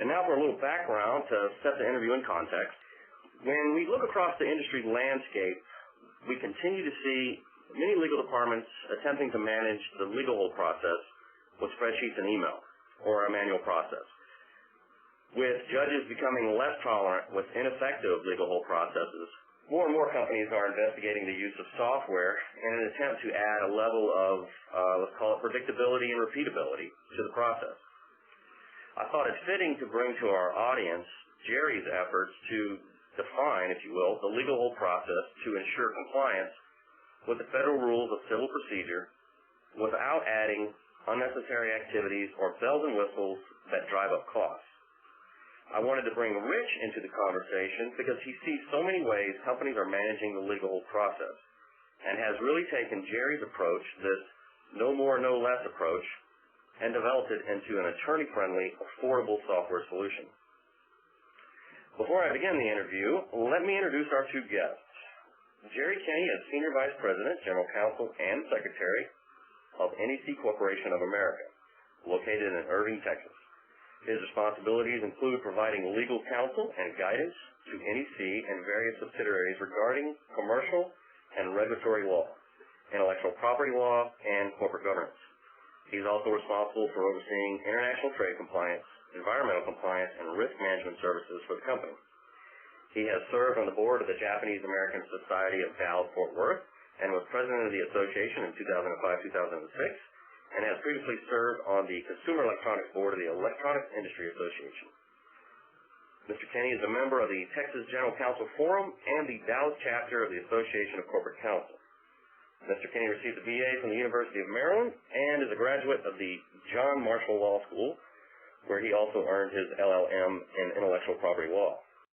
And now for a little background to set the interview in context. When we look across the industry landscape, we continue to see many legal departments attempting to manage the legal hold process with spreadsheets and email, or a manual process. With judges becoming less tolerant with ineffective legal hold processes, more and more companies are investigating the use of software in an attempt to add a level of, let's call it predictability and repeatability to the process. I thought it fitting to bring to our audience Jerry's efforts to define, if you will, the legal hold process to ensure compliance with the federal rules of civil procedure without adding unnecessary activities or bells and whistles that drive up costs. I wanted to bring Rich into the conversation because he sees so many ways companies are managing the legal hold process and has really taken Jerry's approach, this no more, no less approach, and developed it into an attorney-friendly, affordable software solution. Before I begin the interview, let me introduce our two guests. Jerry Kenney is Senior Vice President, General Counsel, and Secretary of NEC Corporation of America, located in Irving, Texas. His responsibilities include providing legal counsel and guidance to NEC and various subsidiaries regarding commercial and regulatory law, intellectual property law, and corporate governance. He's also responsible for overseeing international trade compliance, environmental compliance, and risk management services for the company. He has served on the board of the Japanese American Society of Dallas-Fort Worth and was president of the association in 2005-2006, and has previously served on the Consumer Electronics Board of the Electronics Industry Association. Mr. Kenney is a member of the Texas General Counsel Forum and the Dallas chapter of the Association of Corporate Counsel. Mr. Kenney received a BA from the University of Maryland and is a graduate of the John Marshall Law School, where he also earned his LLM in intellectual property law.